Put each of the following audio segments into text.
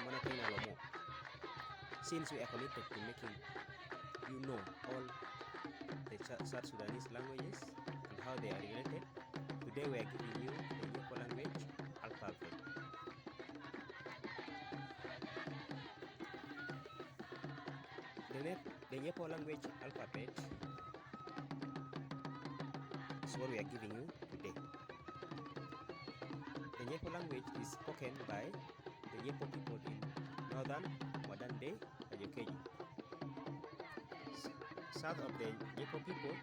monotonal or more. Since we are committed to making you know all the South Sudanese languages and how they are related, today we are giving you the Nyepo language alphabet. The Nyepo language alphabet is what we are giving you today. The Nyepo language is spoken by the Nyepo people in northern modern-day Kajo keji. South of the Nyepo people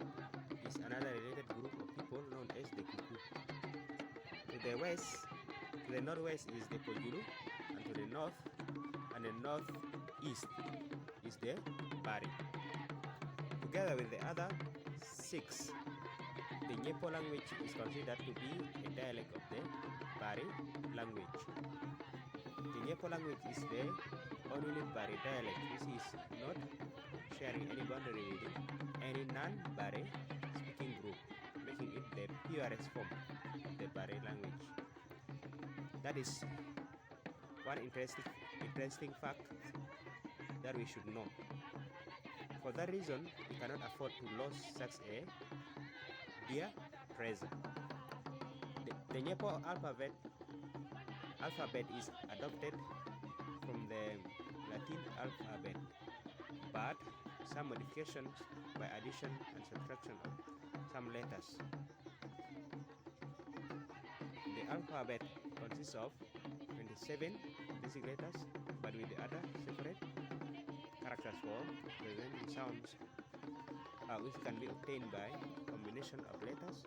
is another related group of people known as the Kuku. To the northwest is the Pojulu, and to the north and the northeast is the Bari. Together with the other 6, the Nyepo language is considered to be a dialect of the Bari language. The Nyepo language is the only Bari dialect which is not sharing any boundary with any non-Bari speaking group, making it the purest form of the Bari language. That is one interesting fact that we should know. For that reason, we cannot afford to lose such a dear treasure. The Nyepo alphabet is adopted from the Latin alphabet, but some modifications by addition and subtraction of some letters. The alphabet consists of 27 basic letters, but with the other separate characters for presenting sounds, which can be obtained by combination of letters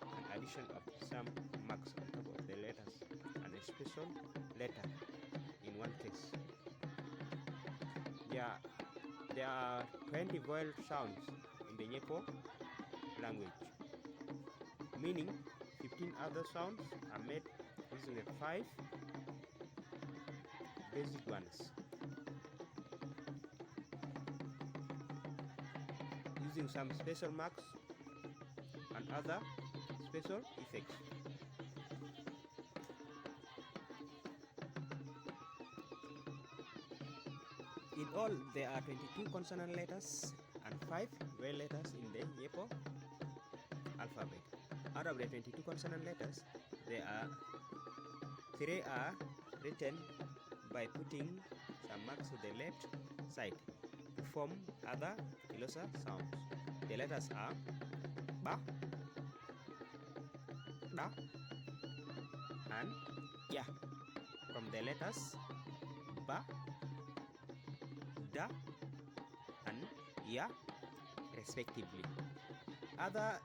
and addition of some marks on top of the letters and a special letter in one case. There are 20 vowel sounds in the Nyepo language, meaning 15 other sounds are made using the 5 basic ones. Using some special marks and other special effects. In all, there are 22 consonant letters and 5 vowel letters in the Nyepo alphabet. Out of the 22 consonant letters, there are 3 are written by putting some marks to the left side to form other closer sounds. The letters are ba, da, and ya. From the letters ba, da, and ya respectively. Other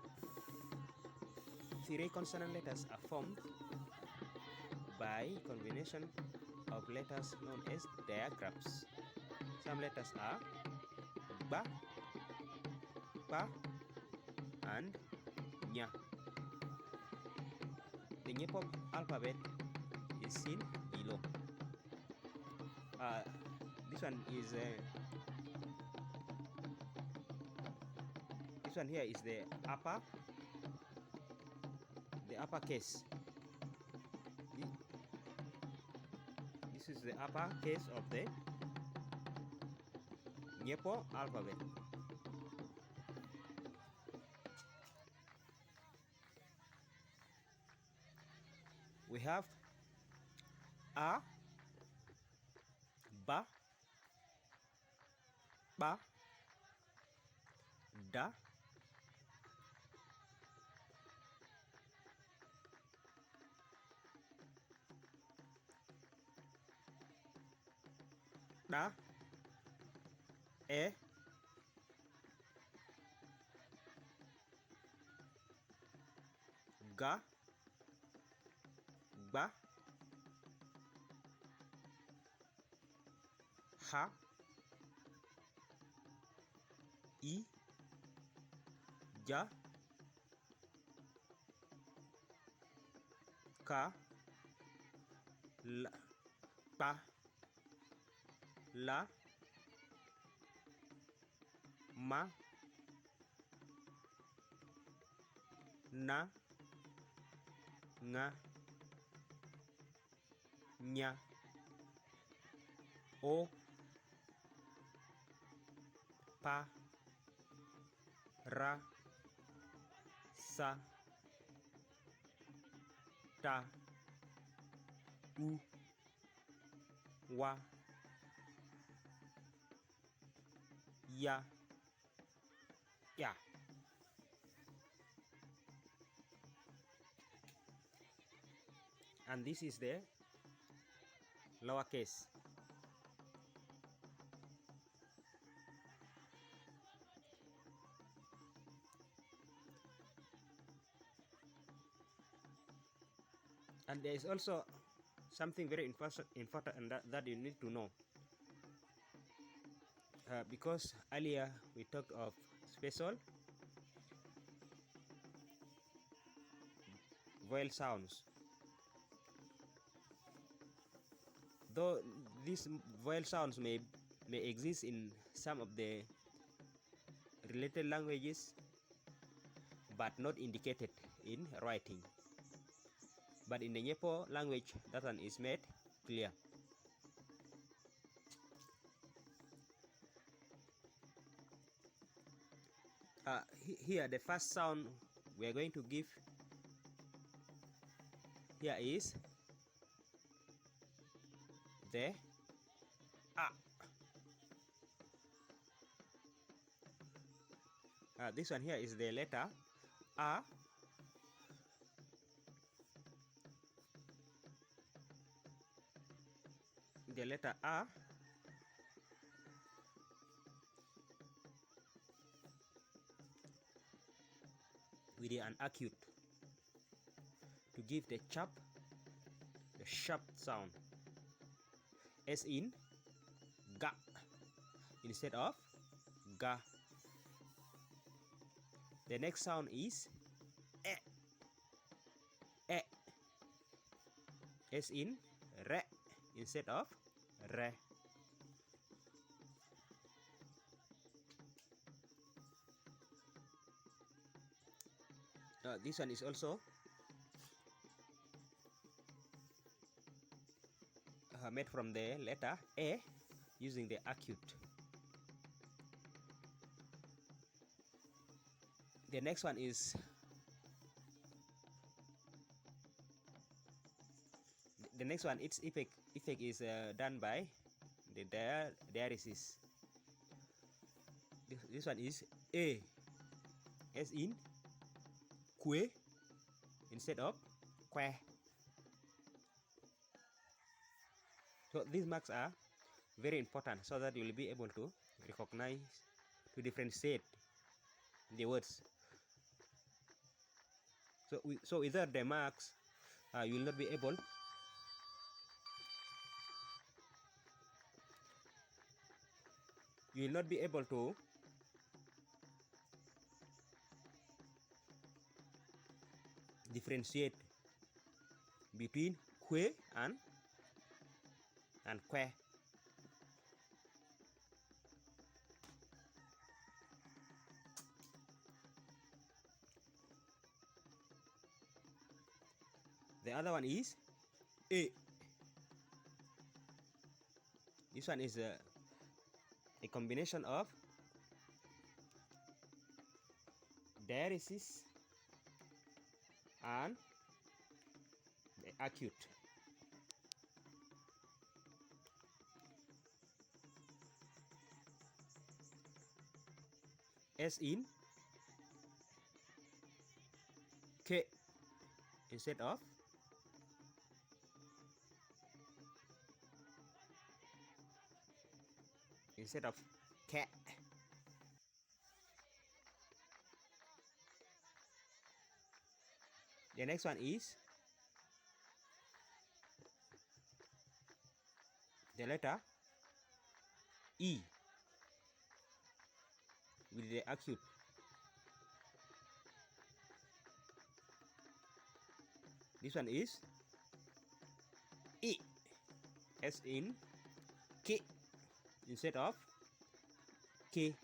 3 consonant letters are formed by combination of letters known as diagrams. Some letters are ba, pa, and nya. The Nyepo alphabet is seen below. This one here is the upper case. This is the upper case of the Nyepo alphabet. We have a, ba, ba, da, da, e, ga, ba, ha, i, ja, ka, la, pa, la, ma, na, nga, nya, O, Pa, Ra, Sa, Ta, U, Wa, Ya, Ya. And this is the lowercase. And there is also something very important that you need to know. Because earlier we talked of special vowel sounds. Though these vowel sounds may exist in some of the related languages, but not indicated in writing. But in the Nyepo language, that one is made clear. Here, the first sound we are going to give here is the A. This one here is the letter A. The letter A with an acute to give the sharp sound, as in ga instead of ga. The next sound is e, as in re instead of re. This one is also made from the letter A using the acute. The next one is its effect is done by the diaresis. This one is A, as in que instead of que. So these marks are very important so that you will be able to recognize, to differentiate the words. So without the marks, you will not be able to differentiate between que and que. The other one is A. This one is a combination of diaresis and the acute. As in K instead of cat. The next one is the letter E with the acute. This one is E, as in K instead of K.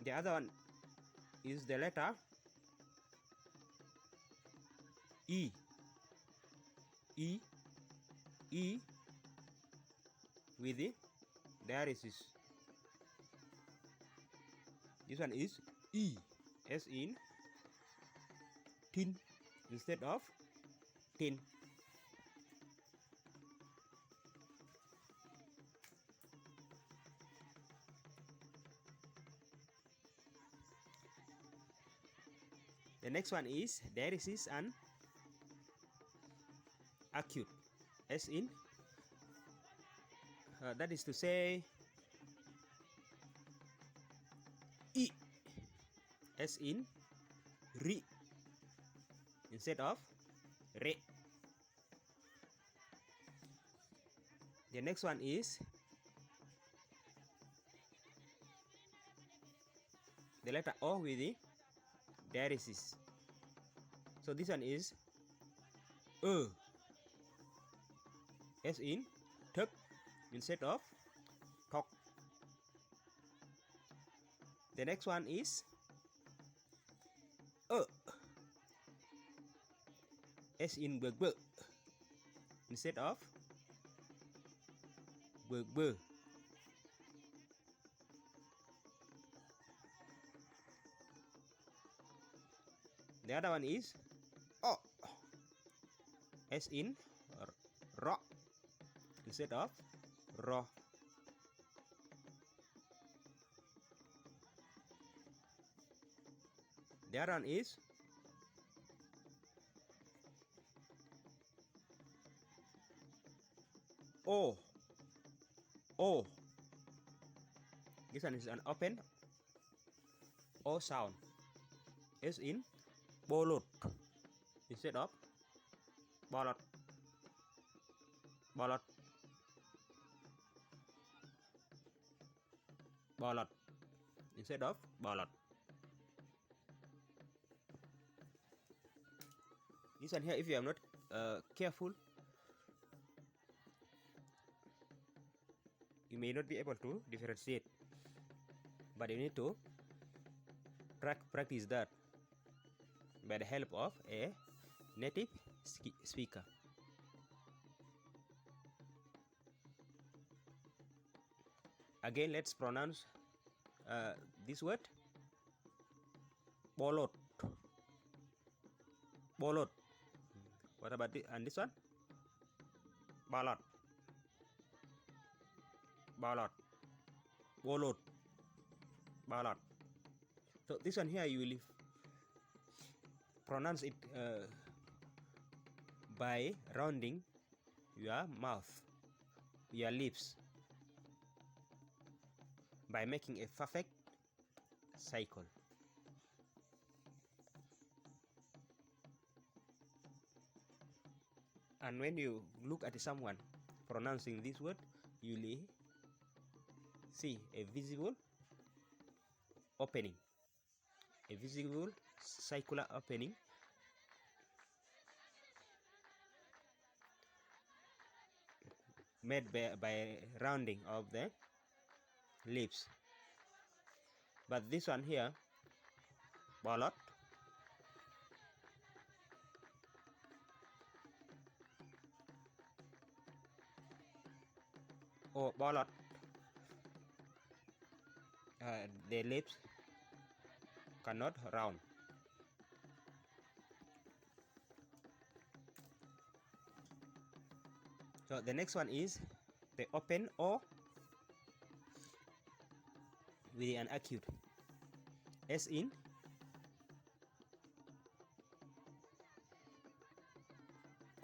The other one is the letter E, E, E with the diaresis. This one is E, as in tin instead of tin. The next one is diaresis and acute, as in that is to say E, as in re instead of re. The next one is the letter O with the diaresis. So this one is as in tuk instead of talk. The next one is as in bug instead of bug. The other one is o, as in ro instead of ro. The other one is o. This one is an open o sound, as in bolot instead of bolot. Bolot. Bolot instead of bolot. This one here, if you are not careful, you may not be able to differentiate, but you need to practice that by the help of a native speaker. Again, let's pronounce this word bolot. Bolot. What about this? And this one? Balot. Balot. Bolot. Balot. So this one here, you will pronounce it by rounding your mouth, your lips, by making a perfect cycle. And when you look at someone pronouncing this word, you will see a visible opening, a visible circular opening made by rounding of the lips. But this one here, bolot, or bolot, the lips cannot round. So the next one is the open O with an acute, as in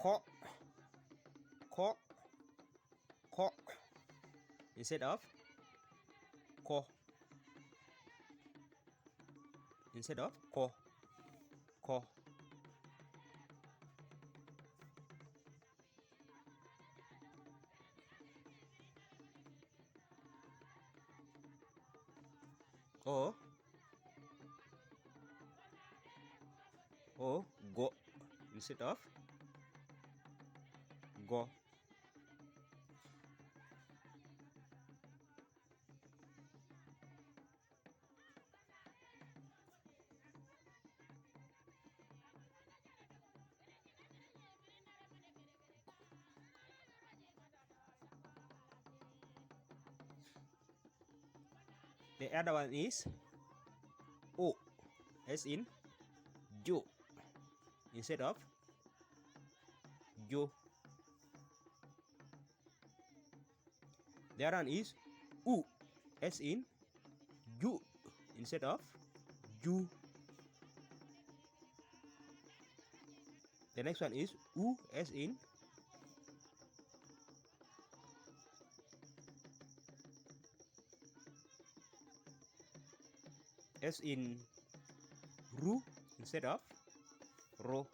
ko, ko, ko, instead of ko, instead of ko, ko. Or go instead of go. The other one is O, as in Jo, instead of Jo. The other one is U, as in Ju, instead of Ju. The next one is U, as in Ru, instead of Ro.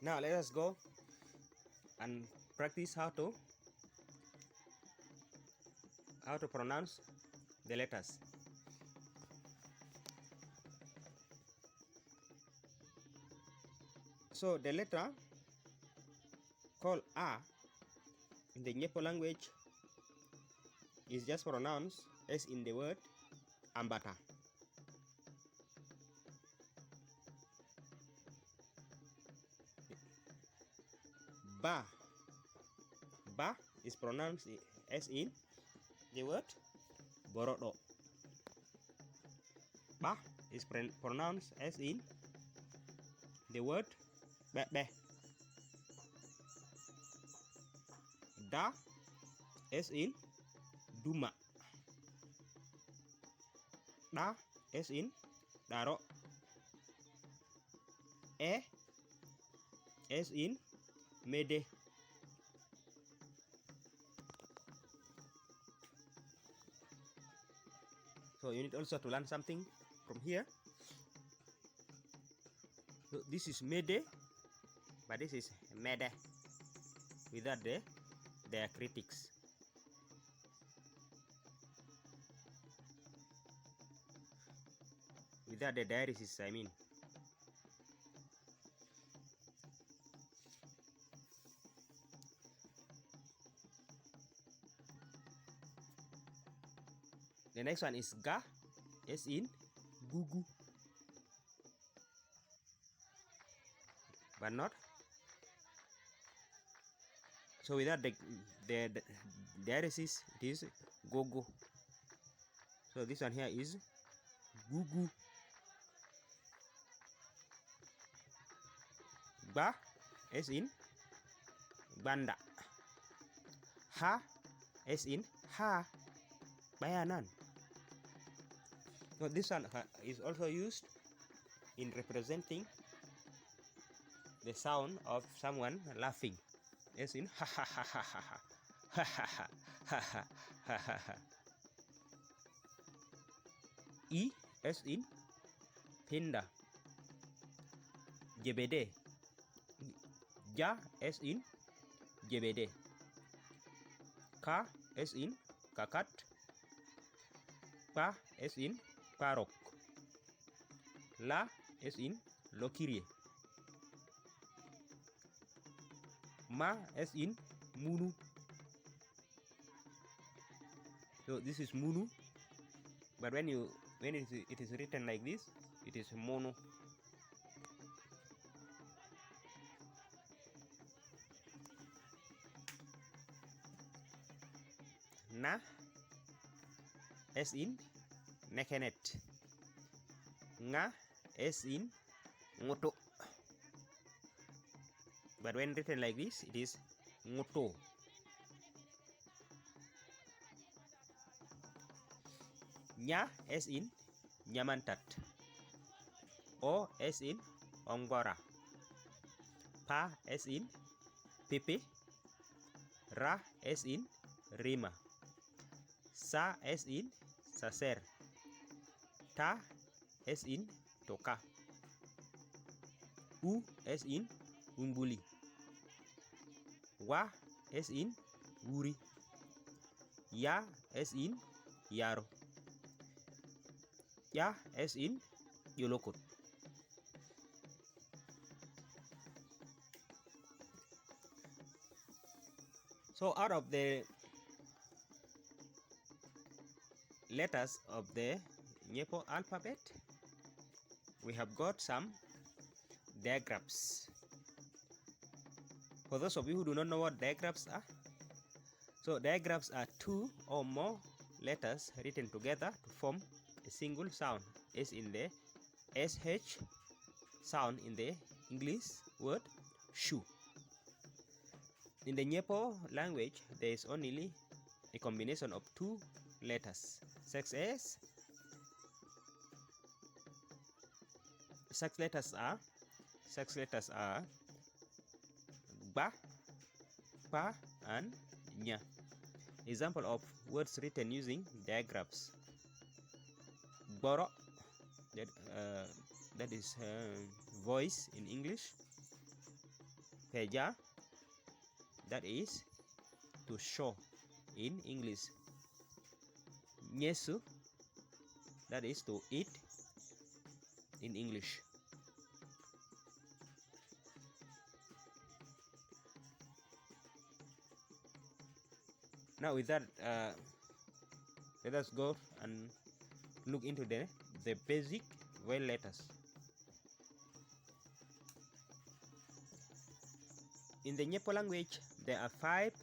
Now let us go and practice how to pronounce the letters. So the letter called A in the Nyepo language is just pronounced as in the word ambata. Ba is pronounced as in the word borodo. Ba is pronounced as in the word bebe. Da as in duma. Da as in daro. E as in mede. So you need also to learn something from here. So this is mede, but this is mede without the diacritics. Without the diathesis, I mean. The next one is ga, as in gugu, but not. So without the diathesis, it is gogo. So this one here is gugu. Ba, as in banda. Ha, as in ha, bayanan. So this one is also used in representing the sound of someone laughing, as in ha ha ha ha ha ha ha ha ha ha ha ha. I, as in pinda. Jebede. Ja, as in jebede. Ka, as in kakat. Pa, as in parok. La, as in lokirie. Ma, as in munu. So this is munu, but when it is written like this, it is mono. Na, as in nekenet. Nga, as in ngoto. But when written like this, it is ngoto. Nya, as in nyamantat. O, as in ongora. Pa, as in pipi. Ra, as in rima. Sa, as in saser. Ta, as in toka. U, as in umbuli. Wa, as in wuri. Ya, as in yaro. Ya, as in yolokot. So out of the letters of the Nyepo alphabet, we have got some diagrams. For those of you who do not know what diagrams are, So digraphs are two or more letters written together to form a single sound, as in the SH sound in the English word shoe. In the Nyepo language, there is only a combination of two letters, such letters are ba, pa, and nya. Example of words written using digraphs: boro, that is voice in English; peja, that is to show in English; nyesu, that is to eat in English. Now with that, let us go and look into the basic vowel letters. In the Nyepo language, there are 5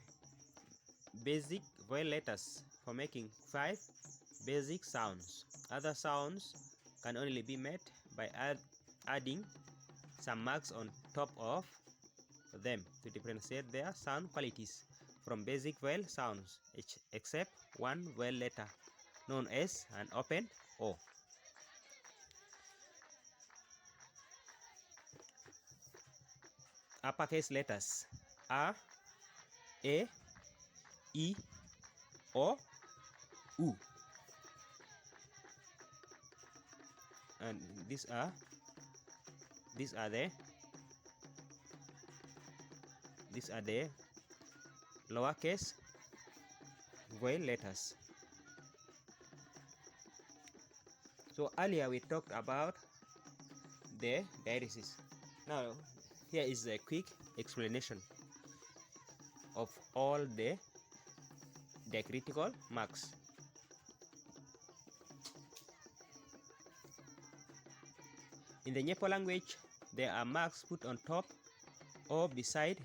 basic vowel letters for making 5 basic sounds. Other sounds can only be made by adding some marks on top of them to differentiate their sound qualities from basic vowel sounds, except one vowel letter known as an open O. Uppercase letters: A, E, I, O, U. And these are the lowercase vowel letters. So earlier we talked about the dialects. Now here is a quick explanation of all the diacritical marks. In the Nyepo language, there are marks put on top or beside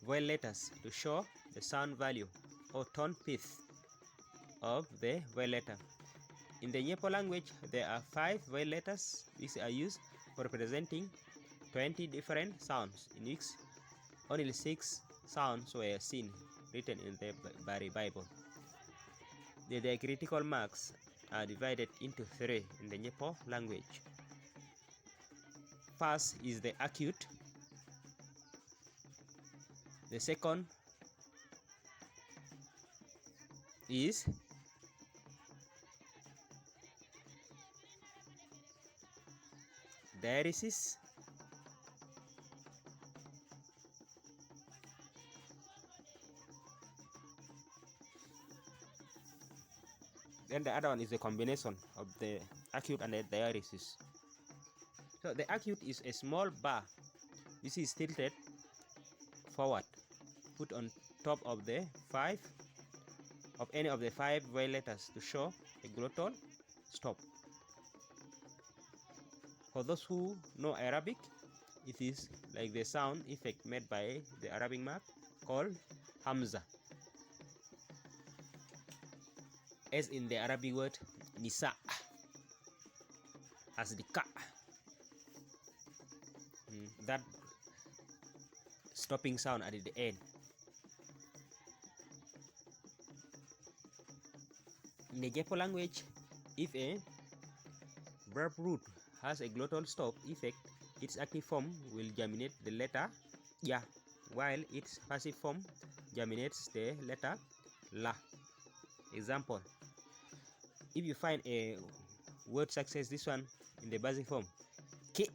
vowel letters to show the sound value or tone pitch of the vowel letter. In the Nyepo language, there are 5 vowel letters which are used for representing 20 different sounds, in which only 6 sounds were seen written in the Bari Bible. The diacritical marks are divided into 3 in the Nyepo language. First is the acute. The second is diaresis. Then the other one is a combination of the acute and the diaresis. So the acute is a small bar which is tilted forward, put on top of the any of the 5 vowel letters to show a glottal stop. For those who know Arabic, it is like the sound effect made by the Arabic mark called Hamza, as in the Arabic word nisa, as the ka, that stopping sound at the end. In the Nyepo language, if a verb root has a glottal stop effect, its active form will germinate the letter ya, while its passive form germinates the letter la. Example: if you find a word such as this one in the basic form ki,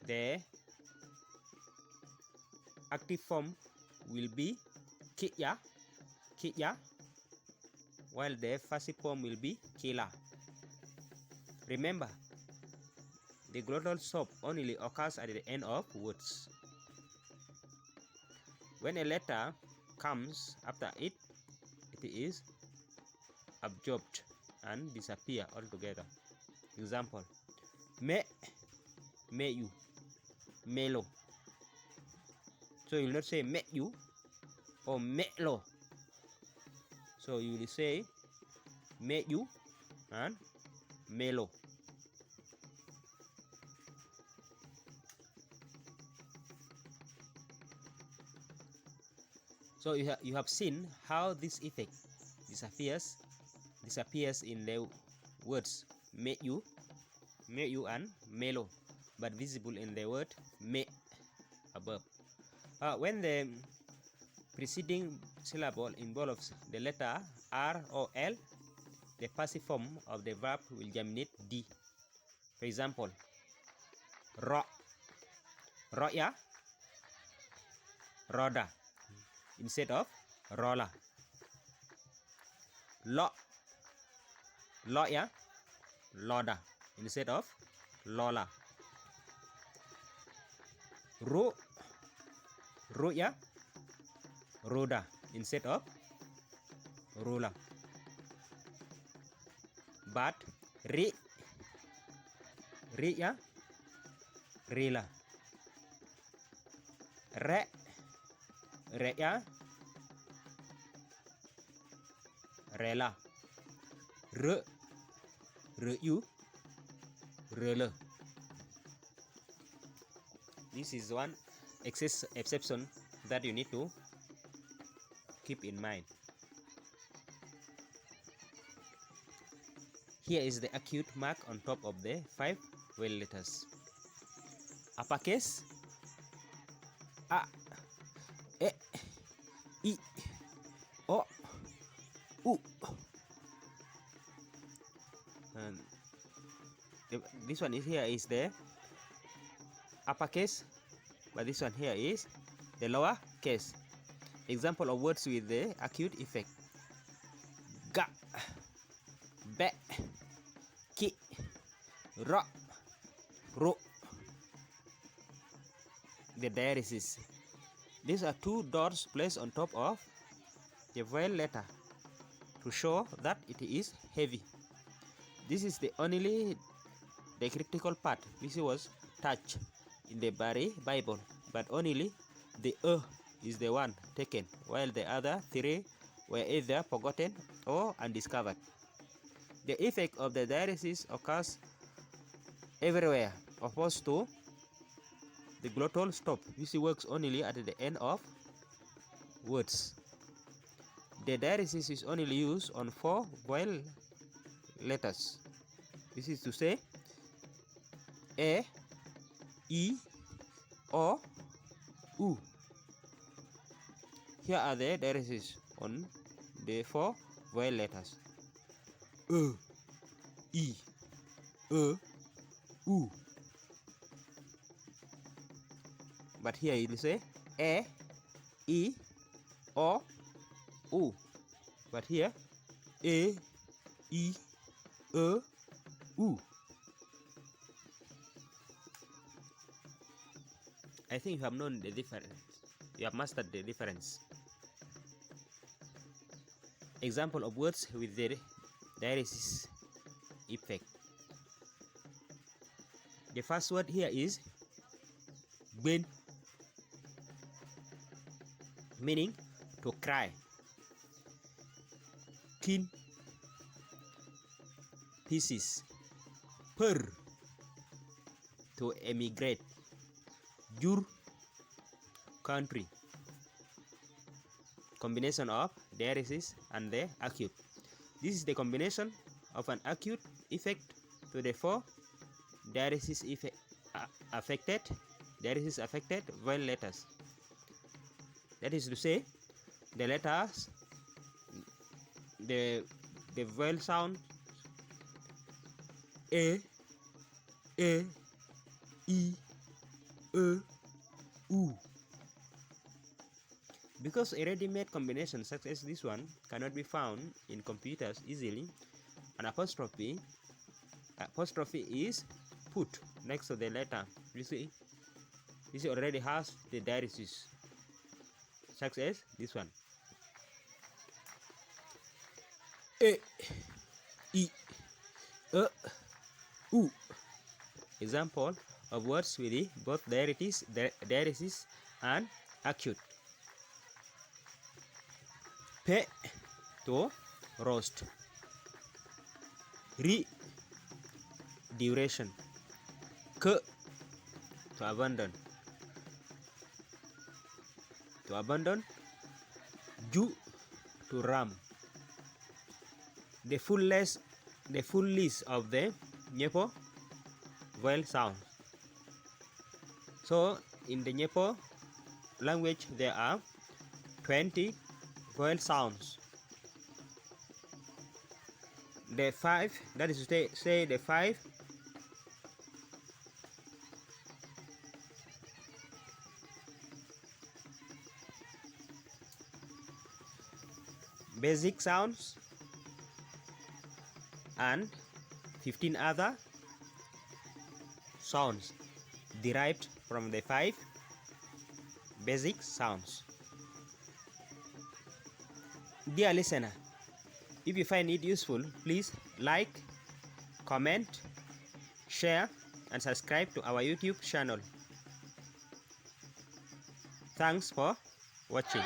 the active form will be kiya, while the passive form will be kila. Remember, the glottal stop only occurs at the end of words. When a letter comes after it, it is absorbed and disappear altogether. Example: me, you, melo. So you will not say me you, or melo. So you will say meju and melo. So you have seen how this effect disappears in the words meju and melo, but visible in the word me above. When the preceding syllable involves the letter R or L, the passive form of the verb will geminate D. For example, roya, roda instead of rolla. Loya, loda instead of lola. Roya, roda instead of rola. But riya, rila. Reya, rela. Reyu, rele. This is one exception that you need to keep in mind. Here is the acute mark on top of the 5 vowel letters. Uppercase A, E, I, O, U. And this one is here is the uppercase, but this one here is the lower case. Example of words with the acute effect: ga, be, ki, ro, ro. The diathesis. These are 2 dots placed on top of the vowel letter to show that it is heavy. This is the only critical part which was touched in the Bari Bible, but only the is the one taken, while the other 3 were either forgotten or undiscovered. The effect of the diathesis occurs everywhere, opposed to the glottal stop, which works only at the end of words. The diathesis is only used on 4 vowel letters. This is to say E, I, O, U. Here are the diathesis on the 4 vowel letters: I, U. But here you will say E, I, O, U. But here E, I, U. I think you have known the difference. You have mastered the difference. Example of words with the diathesis effect. The first word here is ben, meaning to cry. Kin, pieces. Per, to emigrate. Jur, country. Combination of diathesis and the acute. This is the combination of an acute effect to the 4 diathesis affected vowel letters. That is to say, the letters, the vowel sound I, U. Because a ready-made combination such as this one cannot be found in computers easily, an apostrophe is put next to the letter. You see, this already has the diathesis, such as this one. E, I, U. Example of words with both diathesis and acute. Pe to roast. Ri duration. K to abandon. To abandon. Ju to ram. The full list of the Nyepo vowel sounds. So in the Nyepo language there are 20 vowel sounds. The 5, that is to say the 5 basic sounds and 15 other sounds derived from the 5 basic sounds. Dear listener, if you find it useful, please like, comment, share, and subscribe to our YouTube channel. Thanks for watching.